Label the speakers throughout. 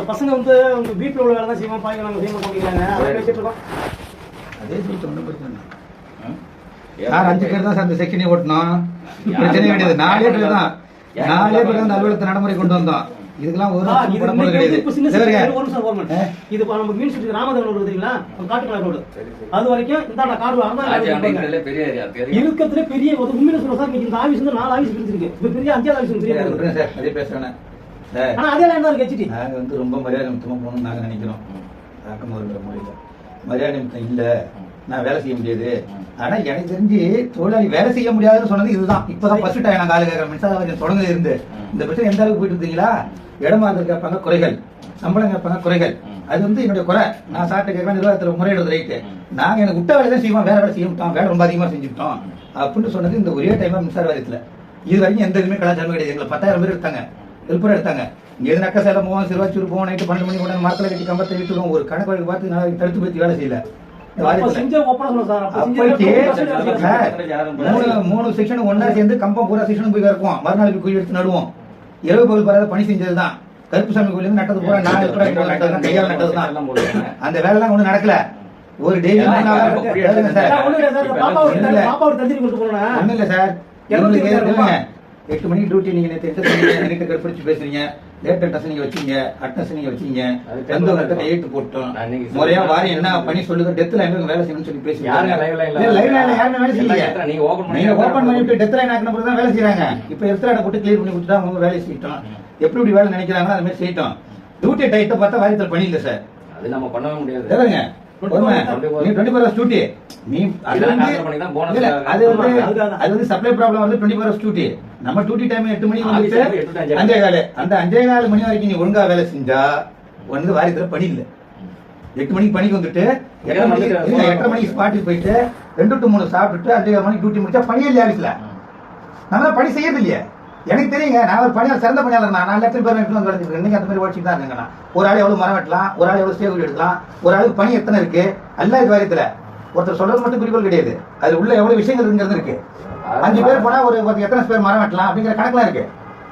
Speaker 1: பசங்க வந்து உங்க வீட்டுல உள்ள வேலை தான் செய்வோம், பாய்க்க நாங்கள் செய்ய மாட்டோங்கிறாங்க. அதை பேசிட்டு இருக்கோம்.
Speaker 2: அதே சொல்லிட்டு ஒன்றும் பிரச்சனை சார். 5 பேர் தான் சார் இந்த செக்ஷனே ஓட்டணும். பிரச்சனை கிடையாது. 4 பேர் தான் அந்த அலுவலகத்தை நடைமுறை கொண்டு வந்தோம். இதுக்கெல்லாம் ஒரு கிடையாது.
Speaker 1: இது நம்ம மீன் சுற்றி ராமதேவன் தெரியுங்களா, காட்டுக்கலா ரோடு, அது வரைக்கும் இந்த காடு இருக்கிறதுல பெரிய உண்மையில சொல்ல சார். இந்த ஆபீஸ் வந்து 4 ஆபீஸ் பிரிச்சிருக்கு. பெரிய 5வது ஆபீஸ் பெரிய
Speaker 2: சார். அதே பேசுறேன்.
Speaker 1: ஆனா அதே லைன் தான் இருக்கு.
Speaker 2: நாங்க வந்து ரொம்ப மரியாதை நிமித்தமா போகணும்னு நாங்க நினைக்கிறோம். ராக்கமோருங்கிற முறையில மரியாதை நிமித்தம் இல்ல, நான் வேலை செய்ய முடியாது. ஆனா எனக்கு தெரிஞ்சு தொழிலாளி வேலை செய்ய முடியாதுன்னு சொன்னது இதுதான். இப்பதான் ஃபர்ஸ்ட் டைம் நாங்க ஆளு கேட்கற மின்சார வாரியம் தொடங்க இருந்து இந்த பிரச்சனை எந்த அளவுக்கு போயிட்டு இருந்தீங்களா. இடமாறுதல் கேட்பாங்க குறைகள், சம்பளம் கேட்பாங்க குறைகள். அது வந்து என்னுடைய குறை. நான் சாப்பிட்டு கேட்க நிர்வாகத்தில் முறையிடுறது ரைட்டு. நாங்க எனக்கு விட்ட வேலை தான் செய்வோம், வேற வேலை செய்ய விட்டோம், வேலை ரொம்ப அதிகமா செஞ்சுட்டோம் அப்படின்னு சொன்னது இந்த ஒரே டைமா மின்சார வாரியத்துல. இது வரைக்கும் எந்த இதுவுமே கலாச்சாரமே கிடையாது. எங்களை 10,000 பேர் எடுத்தாங்க, ஹெல்ப்பர் எடுத்தாங்க. இங்க எது நக்க சேலம் போவோம், சிறுவாச்சூர் போவோம், நைட்டு 12 மணி கூட மரத்தில் கட்டி கம்பத்தை விட்டுருவோம். ஒரு கணக்கு வழக்கு பார்த்து நான் தடுத்து பற்றி வேலை செய்யல. 3 செக்ஷன் ஒன்னா சேர்ந்து கம்பம் பூரா செக்ஷன் போய் இருக்கும். மறுநாள் குழி எடுத்து நடுவோம். இரவு பகல் பரவாத பணி செஞ்சதுதான். கருப்புசாமி கோயில் நட்டது பூரா கையால் நட்டதுதான். அந்த வேலை எல்லாம் ஒண்ணு நடக்கல. ஒரு டெய்லி ஒண்ணு இல்ல சார். 8 மணிக்கு டியூட்டி. நீங்க நேற்று கற்பிடிச்சு பேசுறீங்க. லேட் அட்டஸ் நீங்க வச்சீங்க, அட்டஸ் நீங்க வச்சீங்க, எழுத்து போட்டோம். முறையா வாரம் என்ன பண்ணி சொல்லுங்க. டெத்ல எங்க வேலை செய்யணும்னு சொல்லி பேசுறீங்க. நீங்க ஓபன் பண்ணிட்டு டெத் லைன் ஆக்கின பிறகு தான் வேலை செய்யறாங்க. இப்ப எர்த்ராட போட்டு கிளியர் பண்ணி கொடுத்துட்டா அவங்க வேலை செய்யட்டும். எப்படி வேலை நினைக்கிறாங்களோ அது மாதிரி செய்யட்டும். டியூட்டி டைட்டை பார்த்தா வாரியத்தில் பண்ணி இல்ல சார். அது நம்ம பண்ணவே முடியாது. நீ 24 hours டியூட்டி. அது வந்து சப்ளை ப்ராப்ளம் வந்து 24 hours டியூட்டி. நம்ம டியூட்டி டைம் 8 மணிக்கு வந்துட்டு 5:15. அந்த 5:15 மணி வரைக்கும் நீ ஒழுங்கா வேலை செஞ்சா வந்து வாரியத்துல பணி இல்ல. 8 மணிக்கு பணிக்கு வந்துட்டு 8:30 மணிக்கு ஸ்பாட்டுக்கு போயிட்டு 2 to 3 சாப்பிட்டுட்டு 5:30 மணிக்கு டியூட்டி முடிச்சா பணியே இல்லையா ஆபீஸ்ல. நம்ம பணி செய்யறது இல்லையா? எனக்கு தெரியுங்க. நான் ஒரு பணியாளர், சிறந்த பணியாளர். நான் 4 லட்சம் பேர் வெட்டணும் வந்துருக்கேன். இன்னைக்கு அந்த மாதிரி ஓடிச்சுட்டு தான் இருக்காங்க. ஒரு ஆள் எவ்வளவு மரம் வெட்டலாம், ஒரு ஆள் எவ்வளவு சேவை எடுக்கலாம், ஒரு ஆளுக்கு பணி எத்தனை இருக்கு எல்லாம் இது வாரியத்துல. ஒருத்தர் சொல்றது மட்டும் குறிக்கோள் கிடையாது. அது உள்ள எவ்வளவு விஷயங்கள் இருக்குங்கிறது இருக்கு. 5 பேர் போனா ஒரு எத்தனை பேர் மரம் வெட்டலாம் அப்படிங்கிற கணக்குலாம் இருக்கு.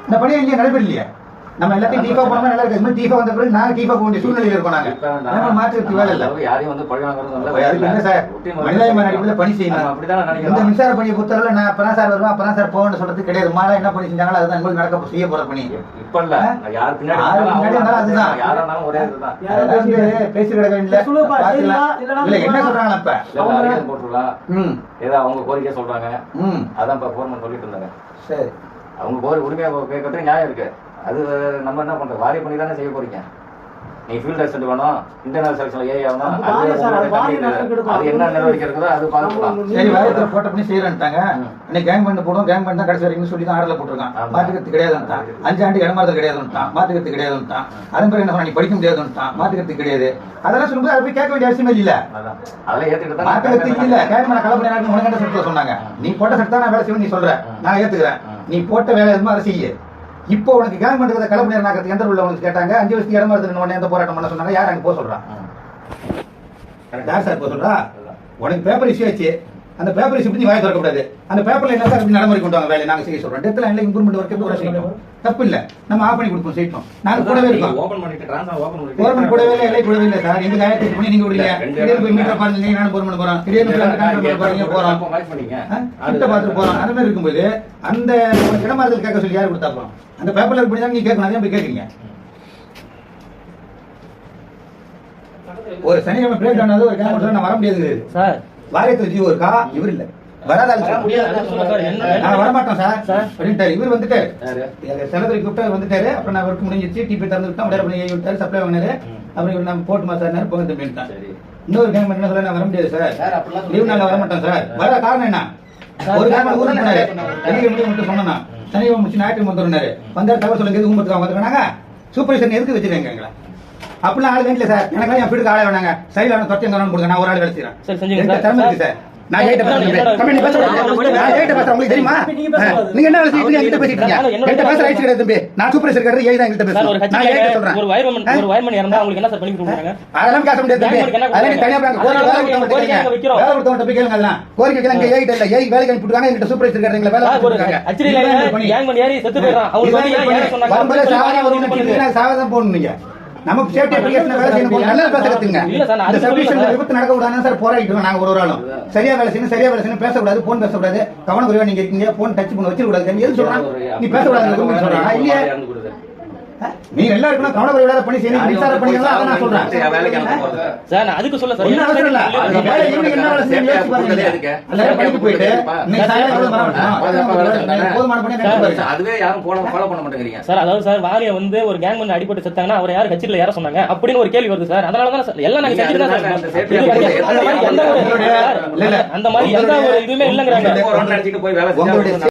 Speaker 2: இந்த பணியை இல்லையா, நடைபெற இல்லையா? நம்ம எல்லாத்தையும் டீஃபா போனா நல்லா இருக்கு. டீஃபா வந்த பிறகு நாங்க டீஃபா போக வேண்டிய சூழ்நிலையில் இருக்கோம். நாங்க மாற்றுறதுக்கு வேலை இல்லை. என்ன சார், மனிதாபிமான அடிப்படையில் பணி செய்யணும். இந்த மின்சார பணியை பொறுத்தவரை நான் அப்பதான் சார் வருவேன், அப்பதான் சார் போவேன்னு சொல்றது கிடையாது. மாலை என்ன பணி செஞ்சாங்களோ அதுதான் எங்களுக்கு நடக்க செய்ய போற பணி. பேசி கிடக்க வேண்டிய என்ன சொல்றாங்க இப்ப
Speaker 3: அவங்க கோரிக்கை சொல்றாங்க. அதான் போர்மன் சொல்லிட்டு இருந்தாங்க. சரி, அவங்க உரிமையா கேட்கறது நியாயம் இருக்கு. அது நம்ம என்ன பண்றோம், வாரிய பண்ணி தானே செய்ய போறீங்க. நீ ஃபீல்ட் அசிஸ்டன்ட் வேணும், இன்டர்னல் செலக்ஷன்ல ஏஐ ஆகணும், அது என்ன நடவடிக்கை இருக்குதோ அது பார்க்கலாம்.
Speaker 2: சரி, வாரியத்துல போட்ட பண்ணி செய்யறான்ட்டாங்க. இன்னைக்கு கேங் பண்ண போடும், கேங் பண்ண தான் கடைசி வரைக்கும் சொல்லி தான் ஆர்டர்ல போட்டிருக்கான். மாற்றுக்கத்து கிடையாதுன்ட்டான். 5 ஆண்டு இடமாறுதல் கிடையாதுன்ட்டான், மாற்றுக்கத்து கிடையாதுன்ட்டான். அதன் பிறகு என்ன பண்ண, நீ படிக்க முடியாதுன்ட்டான், மாற்றுக்கத்து கிடையாது. அதெல்லாம் சொல்லும்போது அதை போய் கேட்க வேண்டிய அவசியமே இல்ல.
Speaker 3: அதெல்லாம் ஏத்துக்கிட்டு
Speaker 2: மாற்றுக்கத்து இல்ல. கேங் பண்ண கலப்பணி நாட்டு முன்னகண்ட சட்டத்தை சொன்னாங்க. நீ போட்ட சட்டத்தை நான் வேலை செய்வேன் நீ சொல்ற, நான் ஏத்துக்கிறேன். நீ போட்ட வேலை எதுவும் அதை செய்ய. இப்போ உனக்கு கேங் பண்றத கலப்பணியார் நாக்கிறதுக்கு எந்த உள்ள உனக்கு கேட்டாங்க. 5 வருஷத்துக்கு இடமாறுதல் உடனே எந்த போராட்டம் பண்ண சொன்னாங்க. யார் அங்க போக சொல்றா? யார் சார் போக சொல்றா? உனக்கு பேப்பர் இஷ்யூ ஆச்சு. அந்த பேப்பர் இஷ்யூ பத்தி வாய் திறக்கக்கூடாது. அந்த பேப்பர்ல என்ன சார் நடைமுறை கொண்டு வாங்க வேலை நாங்க செய்ய சொல்றோம். டெத் லைன்ல இம்ப்ரூவ்மெண்ட் ஒர்க் கூட செய்யணும். தப்பு இல்ல, நம்ம ஆஃப் பண்ணி கொடுப்போம், செய்யணும். நாங்க கூடவே இருக்கோம். கவர்மெண்ட் கூடவே இல்லை, எல்லை கூடவே இல்லை சார். எங்க ஆயிரத்தி பண்ணி நீங்க விடுறீங்க. திடீர்னு போய் மீட்டர் பாருங்க, நானும் கவர்மெண்ட் போறோம். திடீர்னு பாருங்க போறோம், கிட்ட பார்த்துட்டு போறோம். அந்த மாதிரி இருக்கும்போது அந்த இடமாறுதல் கேட்க சொல்லி யாரு கொடுத்தா போறோம்? அந்த பேப்பர்ல இப்படி தான் நீங்க கேட்கணும். அதே போய் கேட்குறீங்க. ஒரு சனிக்கிழமை பிரேக் ஆனது ஒரு கேட்க நான் வர முடியாது சார். வாரியத்தில் ஜீவோ இருக்கா? இவர் இல்ல, வராதால் நான் வரமாட்டோம் சார் அப்படின்ட்டாரு. இவர் வந்துட்டாரு, செலவரி கூப்பிட்டு வந்துட்டாரு. அப்புறம் நான் ஒர்க் முடிஞ்சிச்சு, டிபி திறந்து விட்டோம், உடனே பண்ணி விட்டாரு, சப்ளை வாங்கினாரு. அப்புறம் இவர் நம்ம போட்டுமா சார் போக தம்பிட்டான். இன்னொரு கேம் என்ன சொல்ல, நான் வர முடியாது சார், லீவ் நாள் வரமாட்டோம் சார். வர காரணம் என்ன? ஒரு கேம் ஊருக்கு போனாரு, வெளியே முடிவு மட்டும் சொன்னா. சனிக்கிழமை முடிச்சு ஞாயிற்று வந்துருந்தாரு. வந்தாரு, தகவல் சொல்லுங்க எதுவும் ஊருக்கு வந்துருக்காங்க. சூப்பர்வைசர் எதுக்கு வச்சிருக்காங்க எங்களை? அப்படிலாம் ஆள் வேண்டிய சார். எனக்கு என் வீட்டுக்கு ஆள வேணாங்க. சைடில் அவனை தொட்டி கொடுங்க, நான் ஒரு ஆள் வேலை செய்யறேன். திறமை இருக்கு சார். நான் ஏகிட்ட பேசுறேன், உங்களுக்கு தெரியுமா? நீங்க என்ன வேலை செய்யறீங்க? என்கிட்ட பேசிட்டு என்கிட்ட பேச ரைட்ஸ் கிடையாது தம்பி. நான் சூப்பர்வைசர் கிடையாது, ஏய் தான் என்கிட்ட பேசுறேன். நான் ஏகிட்ட சொல்றேன். ஒரு வயர்மேன் இறந்தா உங்களுக்கு என்ன சார் பண்ணி கொடுக்குறாங்க? அதெல்லாம் பேச முடியாது தம்பி. அதெல்லாம் தனியா பேங்க. வேலை கொடுத்தவங்க போய் கேளுங்க. அதெல்லாம் கோரிக்கை இங்க ஏகிட்ட இல்ல, ஏய் வேலைக்கு அனுப்பி விட்டுருக்காங்க. என்கிட்ட சூப்பர்வைசர் கிடையாதுங்களா வேலை கொடுக்குறாங்க. ஆக்சுவலி கேங் பண்ணி ஏறி செத்து போறான். அவங்க வந்து ஏன் சொன்னாங்க? சாவதான் போடணும் நீங்க. நமக்கு சேஃப்டி அப்ளிகேஷன் வேலை செய்யணும், நல்லா பேச கத்துங்க.
Speaker 4: இல்ல சார், நான்
Speaker 2: இந்த
Speaker 4: அது
Speaker 2: சப்மிஷன்
Speaker 4: சொல்லல சார்.
Speaker 2: விபத்து நடக்க கூடாதுன்னு சார் போராடிட்டு இருக்கோம் நாங்க ஒரு ஆளும். சரியா வேலை செய்யணும் பேசக்கூடாது, போன் பேசக்கூடாது, கவனக்குறைவா நீங்க இருக்கீங்க, போன் டச் பண்ண வச்சிருக்கூடாது. எது சொல்றான்? நீ பேசக்கூடாது சொல்றான் இல்லையா? நீங்க எல்லாம் இருக்கணும், கவனக்குறைவில்லாத பணி செய்யணும், மின்சார பணிகள்லாம் அதை நான் சொல்றேன்.
Speaker 4: சார் நான் அதுக்கு சொல்ல சார்.
Speaker 2: ஒண்ணும் அவசரம் இல்ல. நீ வேலை ஈவினிங் என்ன வேலை செய்யணும் யோசிச்சு பாருங்க. எல்லாரும் பணிக்கு போயிட்டு இன்னைக்கு சாயங்காலம் எவ்வளவு மரம் வெட்டணும்? போதுமான பணி நினைச்சு பாருங்க.
Speaker 3: அதுவே யாரும் ஃபாலோ பண்ண மாட்டேங்கிறீங்க
Speaker 4: சார். அதாவது சார் வாரிய வந்து ஒரு கேங் வந்து அடிபட்டு செத்தாங்கன்னா அவர் யாரு கட்சியில யார சொன்னாங்க அப்படின்னு ஒரு கேள்வி வருது சார். அதனால தான் சார் எல்லாம் நாங்க செஞ்சுட்டு தான் சார். அந்த மாதிரி எந்த ஒரு இதுவுமே இல்லங்கிறாங்க.
Speaker 3: அடிச்சுட்டு போய் வேலை
Speaker 2: உங்களுடைய